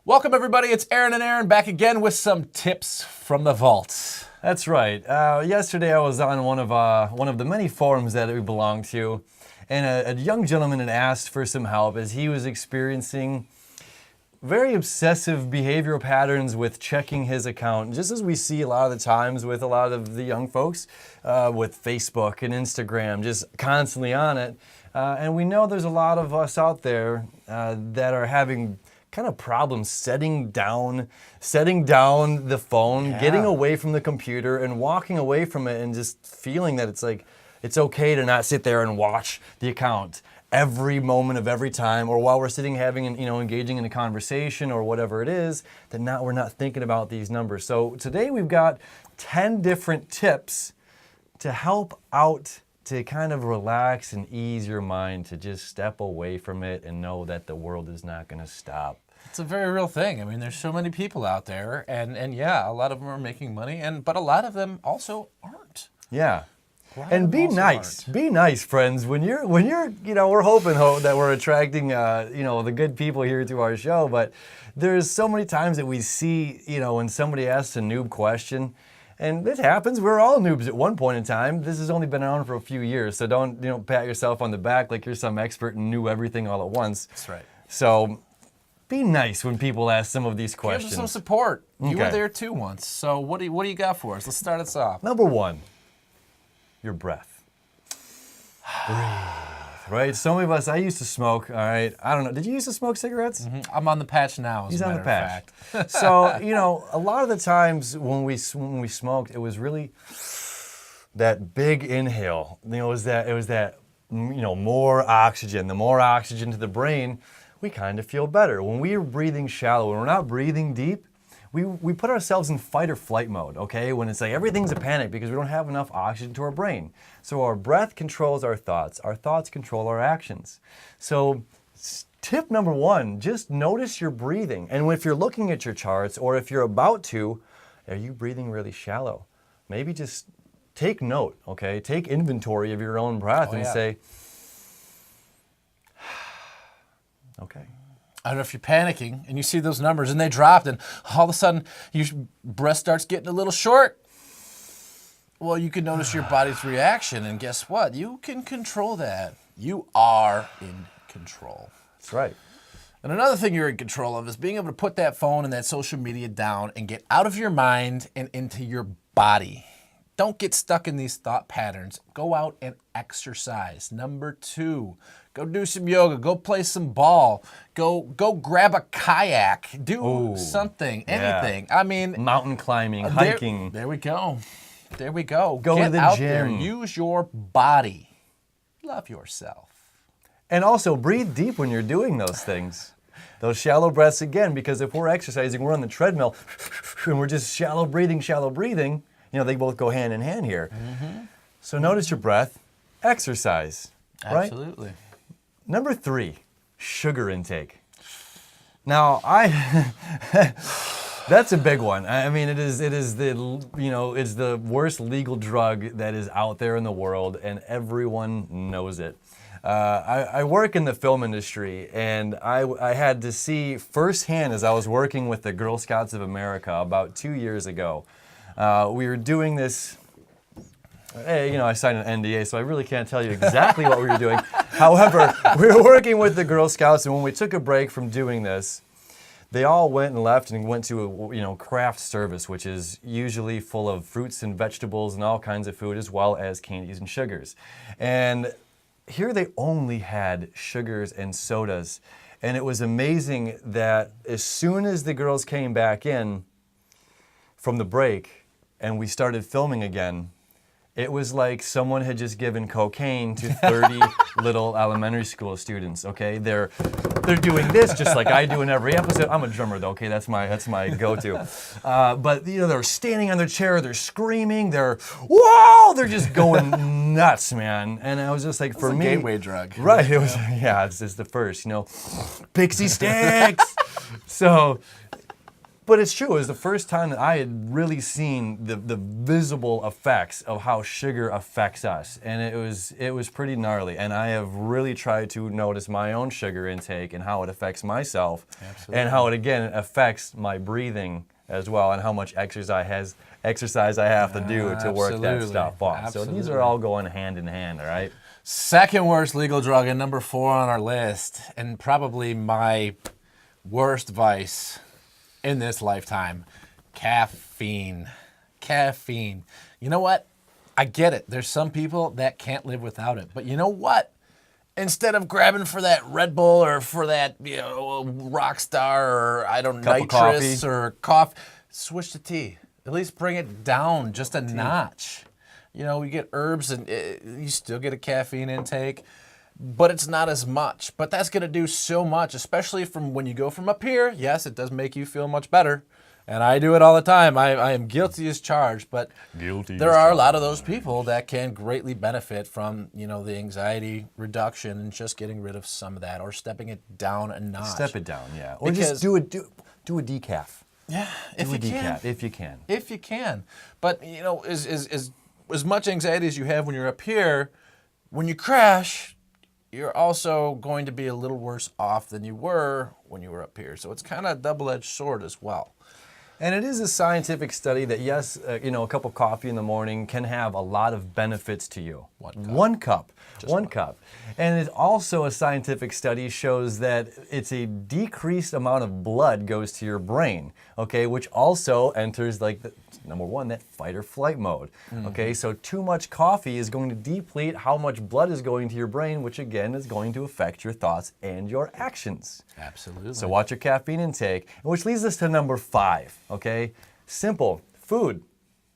Welcome everybody, it's Aaron and Aaron back again with some tips from the vault. That's right. Yesterday I was on one of the many forums that we belong to, and a young gentleman had asked for some help as he was experiencing very obsessive behavioral patterns with checking his account, just as we see a lot of the times with a lot of the young folks with Facebook and Instagram, just constantly on it. And we know there's a lot of us out there that are having kind of problems setting down the phone, getting away from the computer and walking away from it and just feeling that it's okay to not sit there and watch the account every moment of every time, or while we're sitting engaging in a conversation or whatever it is, that we're not thinking about these numbers. So today we've got 10 different tips to help out to kind of relax and ease your mind, to just step away from it and know that the world is not going to stop. It's a very real thing. I mean, there's so many people out there, and yeah, a lot of them are making money, but a lot of them also aren't. Yeah. And be nice. Be nice, friends. When you're, we're hoping that we're attracting, the good people here to our show. But there's so many times that we see, when somebody asks a noob question, and this happens. We're all noobs at one point in time. This has only been around for a few years, so don't pat yourself on the back like you're some expert and knew everything all at once. That's right. So be nice when people ask some of these questions. Give us some support. You were there too once. So what do you got for us? Let's start us off. Number one. Your breath. Breathe, right? So many of us, I used to smoke, all right? I don't know. Did you used to smoke cigarettes? Mm-hmm. I'm on the patch now, He's on the patch. So, a lot of the times when we smoked, it was really that big inhale. It was that more oxygen. The more oxygen to the brain, we kind of feel better. When we are breathing shallow, when we're not breathing deep, we put ourselves in fight or flight mode, okay? When it's like everything's a panic because we don't have enough oxygen to our brain. So our breath controls our thoughts control our actions. So tip number one, just notice your breathing. And if you're looking at your charts, or if you're about to, are you breathing really shallow? Maybe just take note, okay? Take inventory of your own breath say, okay. I don't know if you're panicking and you see those numbers and they dropped and all of a sudden your breath starts getting a little short. Well, you can notice your body's reaction, and guess what? You can control that. You are in control. That's right. And another thing you're in control of is being able to put that phone and that social media down and get out of your mind and into your body. Don't get stuck in these thought patterns. Go out and exercise. Number two, go do some yoga. Go play some ball. Go grab a kayak. Do something, anything. I mean, mountain climbing, hiking. There we go. There we go. Go Get to the out gym. there. Use your body. Love yourself. And also breathe deep when you're doing those things. Those shallow breaths again, because if we're exercising, we're on the treadmill, and we're just shallow breathing. They both go hand in hand here. Mm-hmm. So notice your breath, exercise, right? Absolutely. Number three, sugar intake. Now, that's a big one. I mean, it's the worst legal drug that is out there in the world, and everyone knows it. I work in the film industry, and I had to see firsthand as I was working with the Girl Scouts of America about 2 years ago. We were doing this, I signed an NDA, so I really can't tell you exactly what we were doing. However, we were working with the Girl Scouts, and when we took a break from doing this, they all went and left and went to a craft service, which is usually full of fruits and vegetables and all kinds of food, as well as candies and sugars. And here they only had sugars and sodas. And it was amazing that as soon as the girls came back in from the break and we started filming again, it was like someone had just given cocaine to 30 little elementary school students, okay? They're doing this just like I do in every episode. I'm a drummer though, okay? That's my go-to. But they're standing on their chair, they're screaming, they're just going nuts, man. And I was just like, for me, gateway drug. Right, it was, it's the first, Pixie sticks. So But it's true. It was the first time that I had really seen the visible effects of how sugar affects us, and it was pretty gnarly. And I have really tried to notice my own sugar intake and how it affects myself, and how it again affects my breathing as well, and how much exercise I have to do to work that stuff off. So these are all going hand in hand, all right? Second worst legal drug, and number 4 on our list, and probably my worst vice in this lifetime, caffeine. Caffeine. You know what? I get it. There's some people that can't live without it. But you know what? Instead of grabbing for that Red Bull or for that, Rockstar or nitrous or coffee, switch to tea. At least bring it down just a notch. You get herbs and you still get a caffeine intake, but it's not as much. But that's going to do so much, especially from when you go from up here. Yes, it does make you feel much better. And I do it all the time. I am guilty as charged, but there are a lot of those people that can greatly benefit from, the anxiety reduction and just getting rid of some of that or stepping it down a notch. Step it down, yeah. Or just do a decaf. Yeah, if you can. But, as much anxiety as you have when you're up here, when you crash, you're also going to be a little worse off than you were when you were up here. So it's kind of a double-edged sword as well. And it is a scientific study that, yes, a cup of coffee in the morning can have a lot of benefits to you. One cup. And it also, a scientific study shows that it's a decreased amount of blood goes to your brain, okay, which also enters number 1, that fight or flight mode. Okay, so too much coffee is going to deplete how much blood is going to your brain, which again is going to affect your thoughts and your actions. Absolutely. So watch your caffeine intake, which leads us to number 5, okay? Simple, food.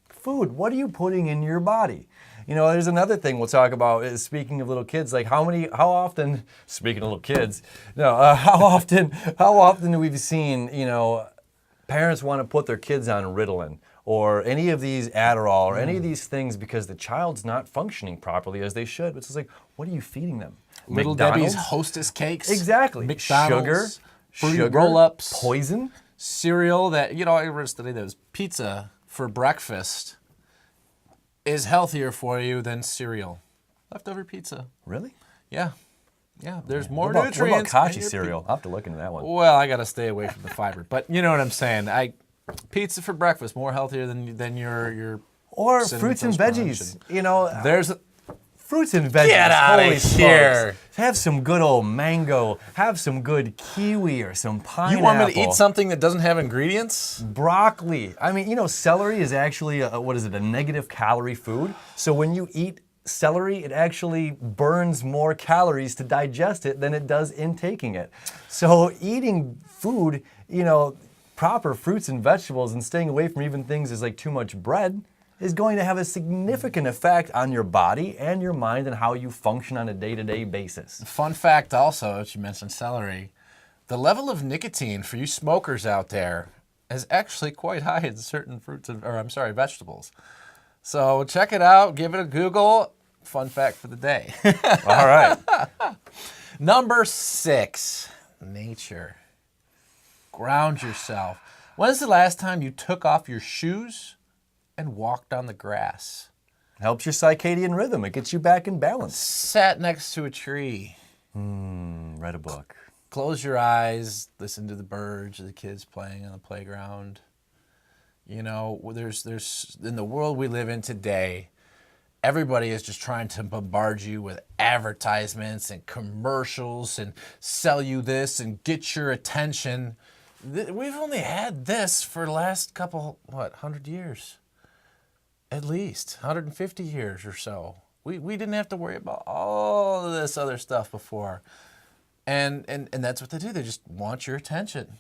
Food, what are you putting in your body? There's another thing we'll talk about, is speaking of little kids, how often, speaking of little kids, how often have we seen, parents want to put their kids on Ritalin or any of these Adderall or any of these things because the child's not functioning properly as they should. It's just what are you feeding them? Little Debbie's Hostess cakes. Exactly. McDonald's. Sugar, roll-ups. poison. Cereal that, I read a study that was pizza for breakfast is healthier for you than cereal. Leftover pizza. Really? Yeah. There's more What nutrients. about Kachi cereal? I'll have to look into that one. Well, I got to stay away from the fiber, but you know what I'm saying. Pizza for breakfast more healthier than your or fruits and veggies. There's fruits and veggies. Get out of here. Have some good old mango. Have some good kiwi or some pineapple. You want me to eat something that doesn't have ingredients? Broccoli. I mean, celery is actually a negative calorie food. So when you eat celery, it actually burns more calories to digest it than it does in taking it. So eating food, proper fruits and vegetables and staying away from even things as too much bread is going to have a significant effect on your body and your mind and how you function on a day-to-day basis. Fun fact also, as you mentioned celery, the level of nicotine for you smokers out there is actually quite high in certain vegetables. So check it out, give it a Google. Fun fact for the day. All right. Number 6, nature. Ground yourself. When's the last time you took off your shoes and walked on the grass? Helps your circadian rhythm. It gets you back in balance. Sat next to a tree. Read a book. Close your eyes, listen to the birds, the kids playing on the playground. There's in the world we live in today, everybody is just trying to bombard you with advertisements and commercials and sell you this and get your attention. We've only had this for the last couple, 100 years? At least 150 years or so. We didn't have to worry about all of this other stuff before. And that's what they do. They just want your attention,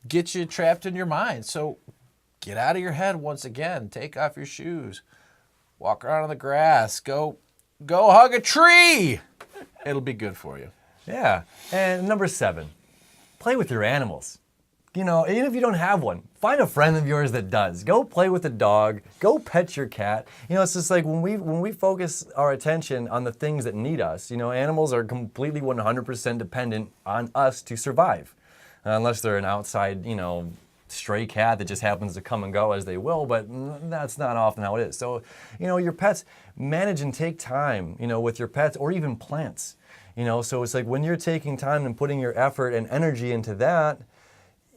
get you trapped in your mind. So get out of your head once again. Take off your shoes. Walk around on the grass. Go hug a tree. It'll be good for you. Yeah. And number 7, play with your animals. Even if you don't have one, find a friend of yours that does. Go play with a dog. Go pet your cat. It's just when we focus our attention on the things that need us. Animals are completely 100% dependent on us to survive, unless they're an outside, stray cat that just happens to come and go as they will, but that's not often how it is. So, your pets, manage and take time, with your pets or even plants. So it's like when you're taking time and putting your effort and energy into that,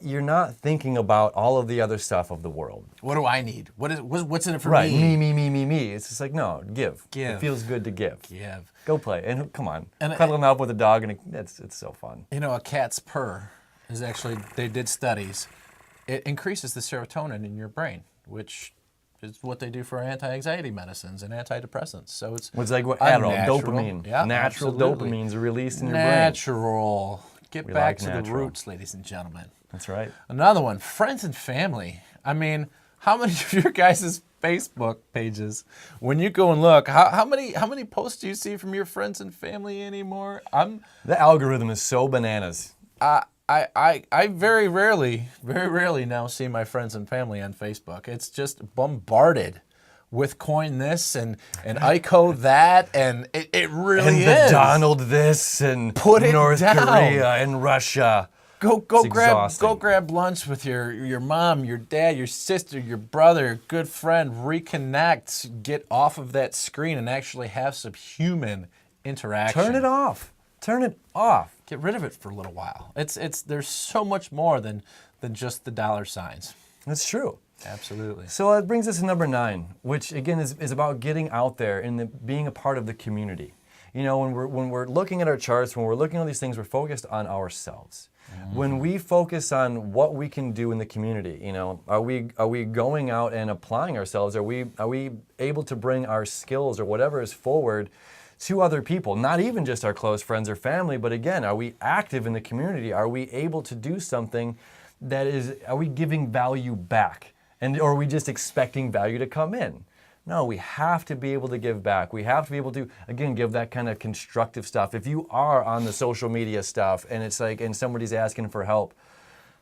you're not thinking about all of the other stuff of the world. What do I need? What's in it for Right, me? me. It's just like, no, give. Give. It feels good to give. Give. Go play. And come on, And cuddling up with a dog, and it's so fun. A cat's purr is actually, they did studies. It increases the serotonin in your brain, which is what they do for anti-anxiety medicines and antidepressants. So it's like what a Adderall, natural, dopamine. Yeah, Natural absolutely. dopamines are released in your brain. Natural. Get We back like to the natural. roots, ladies and gentlemen. That's right. Another one, friends and family. I mean, how many of your guys' Facebook pages, when you go and look, how many posts do you see from your friends and family anymore? The algorithm is so bananas. I very rarely now see my friends and family on Facebook. It's just bombarded with coin this and ICO that, and it really and is. the Donald this and Put it North down. Korea and Russia. Go exhausting. grab lunch with your mom, your dad, your sister, your brother, good friend. Reconnect. Get off of that screen and actually have some human interaction. Turn it off. Turn it off. Get rid of it for a little while. There's so much more than just the dollar signs. That's true. Absolutely. So that brings us to number 9, which again is about getting out there and being a part of the community. When we're looking at our charts, when we're looking at all these things, we're focused on ourselves. Mm-hmm. When we focus on what we can do in the community, are we going out and applying ourselves? Are we able to bring our skills or whatever is forward to other people, not even just our close friends or family, but again, are we active in the community? Are we able to do something are we giving value back? Or are we just expecting value to come in? No, we have to be able to give back. We have to be able to, again, give that kind of constructive stuff. If you are on the social media stuff and it's like, and somebody's asking for help,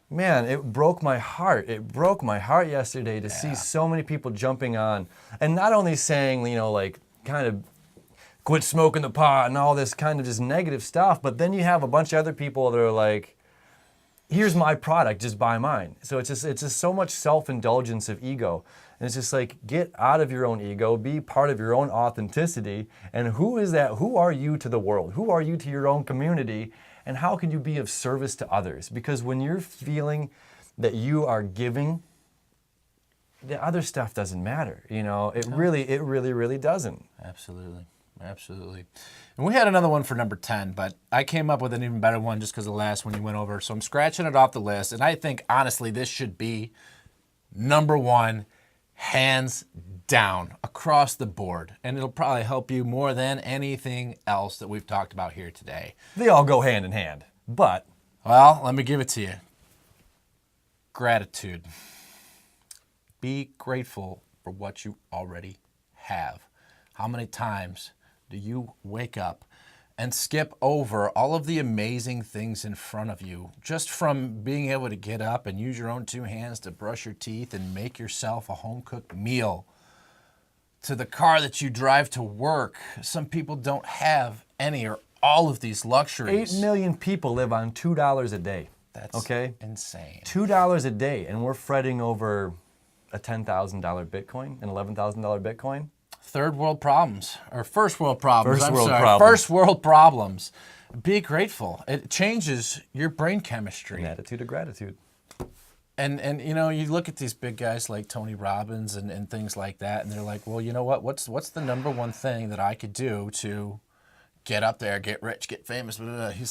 man, it broke my heart. It broke my heart yesterday to see so many people jumping on and not only saying, kind of quit smoking the pot and all this kind of just negative stuff, but then you have a bunch of other people that are like, here's my product, just buy mine. So it's just so much self-indulgence of ego. And it's just like, get out of your own ego, be part of your own authenticity. And who is that? Who are you to the world? Who are you to your own community? And how can you be of service to others? Because when you're feeling that you are giving, the other stuff doesn't matter. It really doesn't. Absolutely. Absolutely. And we had another one for number 10, but I came up with an even better one just because the last one you went over. So I'm scratching it off the list. And I think, honestly, this should be number 1, hands down, across the board. And it'll probably help you more than anything else that we've talked about here today. They all go hand in hand, but... Well, let me give it to you. Gratitude. Be grateful for what you already have. How many times do you wake up and skip over all of the amazing things in front of you just from being able to get up and use your own 2 hands to brush your teeth and make yourself a home-cooked meal, to the car that you drive to work? Some people don't have any or all of these luxuries. 8 million people live on $2 a day. That's insane. $2 a day, and we're fretting over a $10,000 Bitcoin, an $11,000 Bitcoin. Third world problems, or first world problems. First I'm world sorry. problems. First world problems. Be grateful. It changes your brain chemistry. An attitude of gratitude. And you look at these big guys like Tony Robbins and things like that, and they're like, well, you know what? What's the number one thing that I could do to get up there, get rich, get famous? Blah, blah, blah.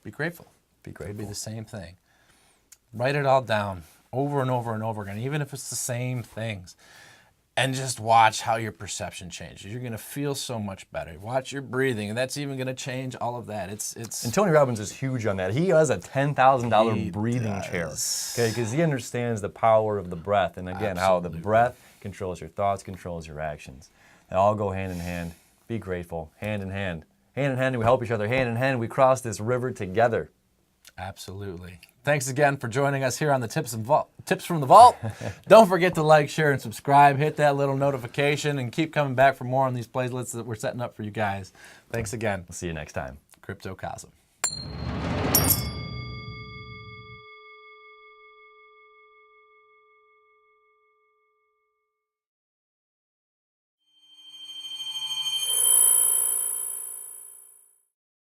Be grateful. Be grateful. It'd be the same thing. Write it all down over and over and over again, even if it's the same things. And just watch how your perception changes. You're going to feel so much better. Watch your breathing, and that's even going to change all of that. And Tony Robbins is huge on that. He has a $10,000 He breathing does. chair, okay? Because he understands the power of the breath, and again, how the breath controls your thoughts, controls your actions. They all go hand in hand. Be grateful, hand in hand. Hand in hand, we help each other. Hand in hand, we cross this river together. Absolutely. Thanks again for joining us here on the Tips from the Vault. Don't forget to like, share, and subscribe. Hit that little notification and keep coming back for more on these playlists that we're setting up for you guys. Thanks again. We'll see you next time. Crypto-Cosm.